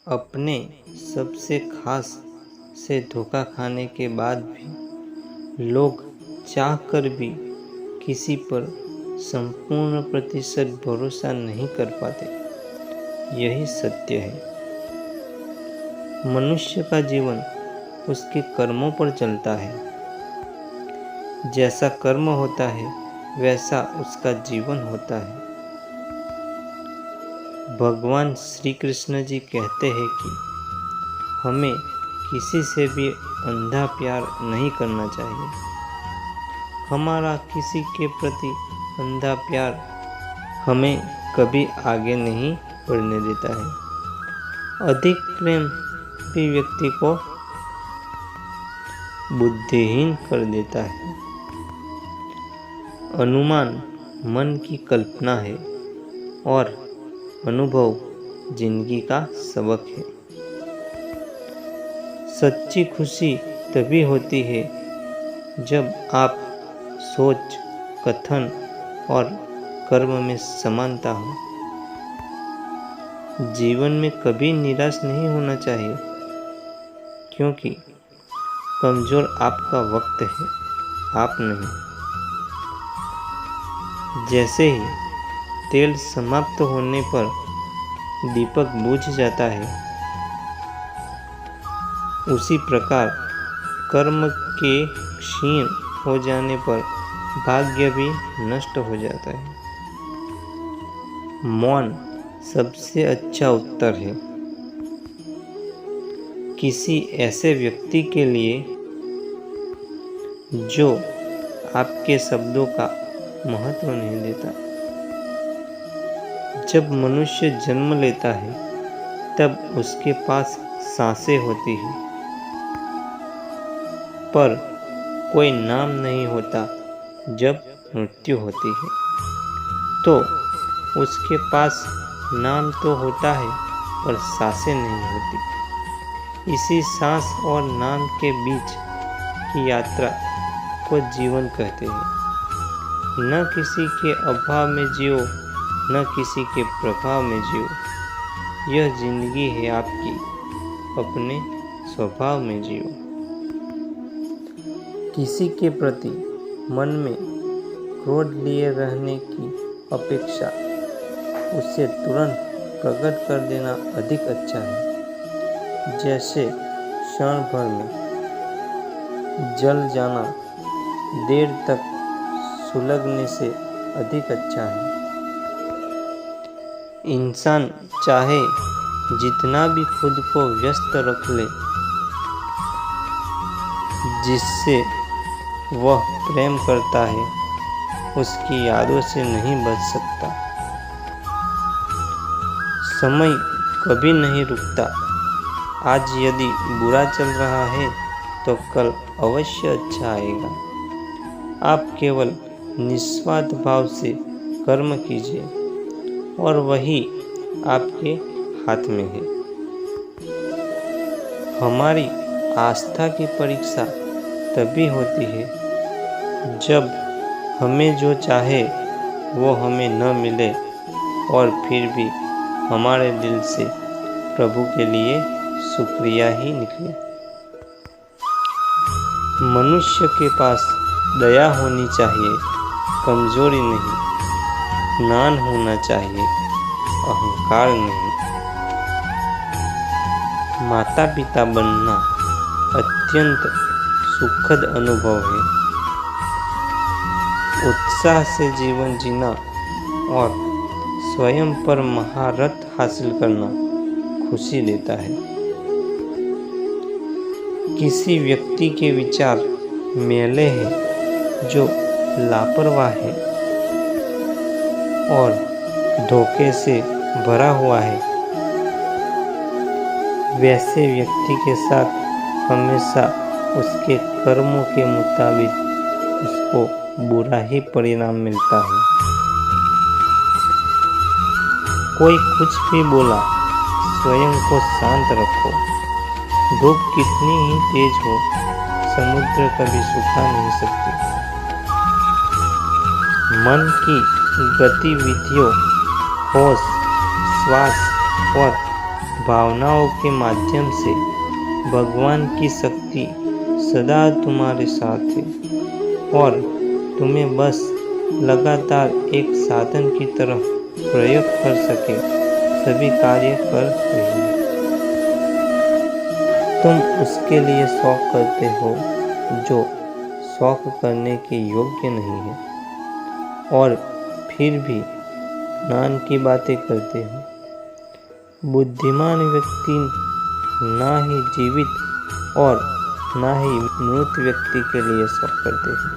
अपने सबसे खास से धोखा खाने के बाद भी लोग चाह कर भी किसी पर संपूर्ण प्रतिशत भरोसा नहीं कर पाते। यही सत्य है। मनुष्य का जीवन उसके कर्मों पर चलता है। जैसा कर्म होता है वैसा उसका जीवन होता है। भगवान श्री कृष्ण जी कहते हैं कि हमें किसी से भी अंधा प्यार नहीं करना चाहिए। हमारा किसी के प्रति अंधा प्यार हमें कभी आगे नहीं बढ़ने देता है। अधिक प्रेम भी व्यक्ति को बुद्धिहीन कर देता है। अनुमान मन की कल्पना है और अनुभव जिंदगी का सबक है। सच्ची खुशी तभी होती है जब आप सोच, कथन और कर्म में समानता हो। जीवन में कभी निराश नहीं होना चाहिए, क्योंकि कमजोर आपका वक्त है, आप नहीं। जैसे ही तेल समाप्त होने पर दीपक बुझ जाता है, उसी प्रकार कर्म के क्षीण हो जाने पर भाग्य भी नष्ट हो जाता है। मौन सबसे अच्छा उत्तर है। किसी ऐसे व्यक्ति के लिए जो आपके शब्दों का महत्व नहीं देता। जब मनुष्य जन्म लेता है तब उसके पास सांसें होती हैं, पर कोई नाम नहीं होता। जब मृत्यु होती है तो उसके पास नाम तो होता है पर सांसें नहीं होती। इसी सांस और नाम के बीच की यात्रा को जीवन कहते हैं। न किसी के अभाव में जियो, न किसी के प्रभाव में जियो। यह जिंदगी है आपकी, अपने स्वभाव में जियो। किसी के प्रति मन में क्रोध लिए रहने की अपेक्षा उसे तुरंत प्रकट कर देना अधिक अच्छा है। जैसे क्षण भर में जल जाना देर तक सुलगने से अधिक अच्छा है। इंसान चाहे जितना भी खुद को व्यस्त रख ले, जिससे वह प्रेम करता है उसकी यादों से नहीं बच सकता। समय कभी नहीं रुकता। आज यदि बुरा चल रहा है तो कल अवश्य अच्छा आएगा। आप केवल निस्वार्थ भाव से कर्म कीजिए और वही आपके हाथ में है। हमारी आस्था की परीक्षा तभी होती है जब हमें जो चाहे वो हमें न मिले और फिर भी हमारे दिल से प्रभु के लिए शुक्रिया ही निकले। मनुष्य के पास दया होनी चाहिए, कमजोरी नहीं। ज्ञान होना चाहिए, अहंकार नहीं। माता पिता बनना अत्यंत सुखद अनुभव है। उत्साह से जीवन जीना और स्वयं पर महारत हासिल करना खुशी देता है। किसी व्यक्ति के विचार मैले हैं जो लापरवाह है और धोखे से भरा हुआ है, वैसे व्यक्ति के साथ हमेशा उसके कर्मों के मुताबिक उसको बुरा ही परिणाम मिलता है। कोई कुछ भी बोला, स्वयं को शांत रखो। धूप कितनी ही तेज हो, समुद्र कभी सुखा नहीं सकती। मन की गतिविधियों, होश, श्वास और भावनाओं के माध्यम से भगवान की शक्ति सदा तुम्हारे साथ है और तुम्हें बस लगातार एक साधन की तरह प्रयोग कर सके सभी कार्य कर रही है। तुम उसके लिए शौक करते हो जो शौक करने के योग्य नहीं है और फिर भी ज्ञान की बातें करते हो। बुद्धिमान व्यक्ति ना ही जीवित और ना ही मृत व्यक्ति के लिए शौक करते हैं।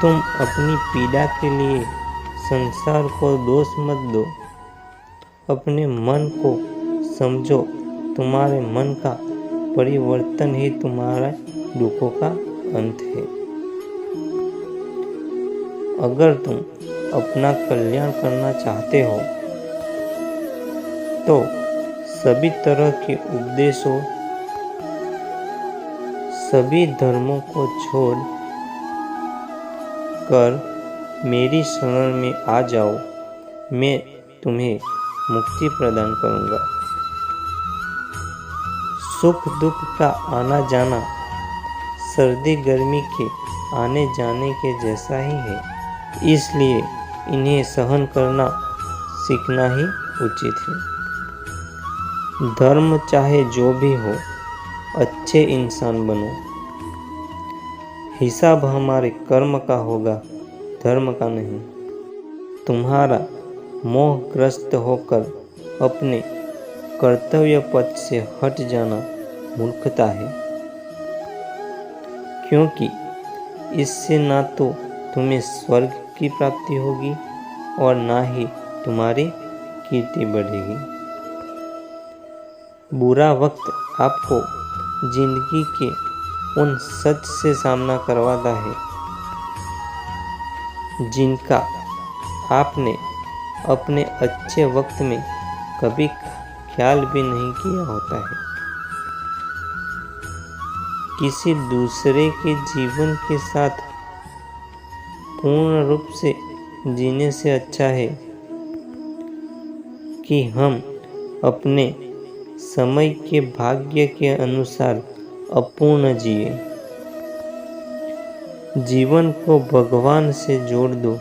तुम अपनी पीड़ा के लिए संसार को दोष मत दो। अपने मन को समझो, तुम्हारे मन का परिवर्तन ही तुम्हारे दुखों का अंत है। अगर तुम अपना कल्याण करना चाहते हो तो सभी तरह के उपदेशों, सभी धर्मों को छोड़ कर मेरी शरण में आ जाओ। मैं तुम्हें मुक्ति प्रदान करूंगा। सुख दुख का आना जाना सर्दी गर्मी के आने जाने के जैसा ही है, इसलिए इन्हें सहन करना सीखना ही उचित है। धर्म चाहे जो भी हो, अच्छे इंसान बनो। हिसाब हमारे कर्म का होगा, धर्म का नहीं। तुम्हारा मोहग्रस्त होकर अपने कर्तव्य पथ से हट जाना मूर्खता है, क्योंकि इससे ना तो तुम्हें स्वर्ग की प्राप्ति होगी और ना ही तुम्हारी कीर्ति बढ़ेगी। बुरा वक्त आपको जिंदगी के उन सच से सामना करवाता है जिनका आपने अपने अच्छे वक्त में कभी ख्याल भी नहीं किया होता है। किसी दूसरे के जीवन के साथ पूर्ण रूप से जीने से अच्छा है कि हम अपने समय के भाग्य के अनुसार अपूर्ण जिए। जीवन को भगवान से जोड़ दो,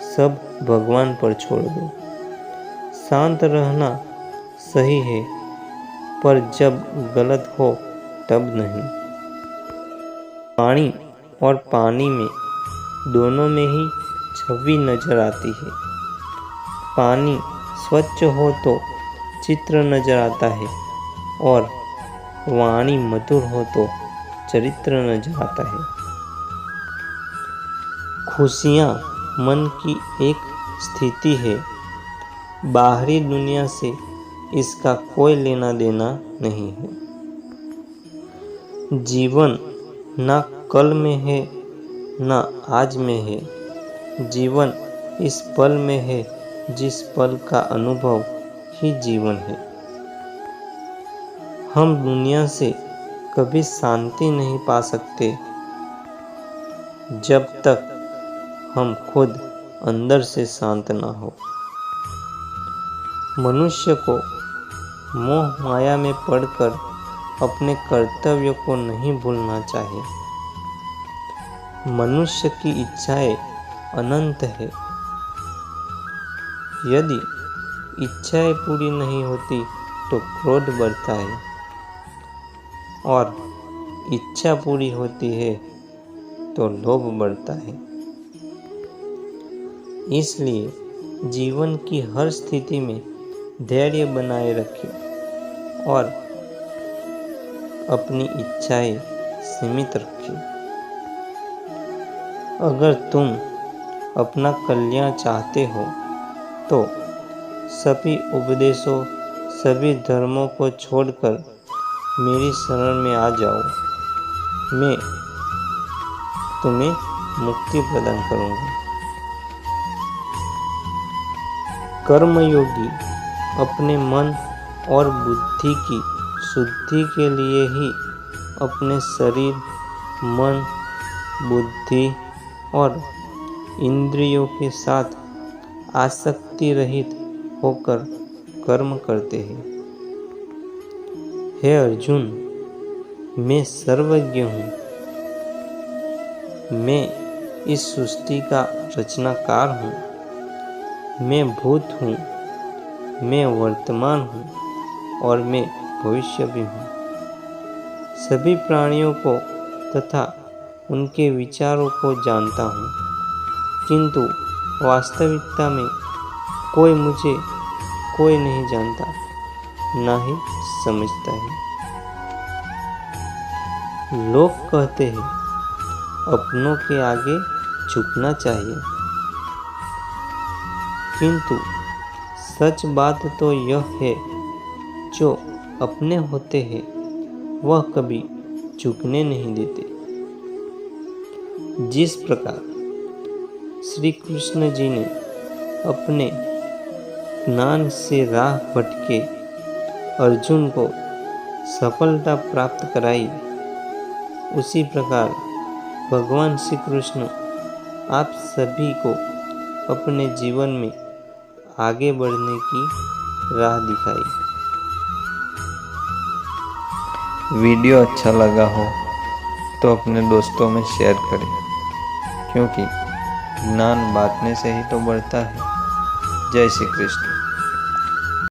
सब भगवान पर छोड़ दो। शांत रहना सही है, पर जब गलत हो तब नहीं। पानी और पानी में दोनों में ही छवि नजर आती है। पानी स्वच्छ हो तो चित्र नजर आता है और वाणी मधुर हो तो चरित्र नजर आता है। खुशियाँ मन की एक स्थिति है, बाहरी दुनिया से इसका कोई लेना देना नहीं है। जीवन ना कल में है ना आज में है, जीवन इस पल में है जिस पल का अनुभव ही जीवन है। हम दुनिया से कभी शांति नहीं पा सकते जब तक हम खुद अंदर से शांत ना हो। मनुष्य को मोह माया में पड़कर अपने कर्तव्य को नहीं भूलना चाहिए। मनुष्य की इच्छाएं अनंत है। यदि इच्छाएं पूरी नहीं होती तो क्रोध बढ़ता है और इच्छा पूरी होती है तो लोभ बढ़ता है। इसलिए जीवन की हर स्थिति में धैर्य बनाए रखें और अपनी इच्छाएं सीमित रखें। अगर तुम अपना कल्याण चाहते हो तो सभी उपदेशों, सभी धर्मों को छोड़कर मेरी शरण में आ जाओ। मैं तुम्हें मुक्ति प्रदान करूंगा। कर्मयोगी अपने मन और बुद्धि की शुद्धि के लिए ही अपने शरीर, मन, बुद्धि और इंद्रियों के साथ आसक्ति रहित होकर कर्म करते हैं। हे अर्जुन, मैं सर्वज्ञ हूँ। मैं इस सृष्टि का रचनाकार हूँ। मैं भूत हूँ, मैं वर्तमान हूँ और मैं भविष्य भी हूँ। सभी प्राणियों को तथा उनके विचारों को जानता हूँ, किंतु वास्तविकता में कोई नहीं जानता, ना ही समझता है। लोग कहते हैं अपनों के आगे झुकना चाहिए, किंतु सच बात तो यह है, जो अपने होते हैं वह कभी झुकने नहीं देते। जिस प्रकार श्री कृष्ण जी ने अपने ज्ञान से राह भटके अर्जुन को सफलता प्राप्त कराई, उसी प्रकार भगवान श्री कृष्ण आप सभी को अपने जीवन में आगे बढ़ने की राह दिखाई। वीडियो अच्छा लगा हो तो अपने दोस्तों में शेयर करें, क्योंकि ज्ञान बांटने से ही तो बढ़ता है। जय श्री कृष्ण।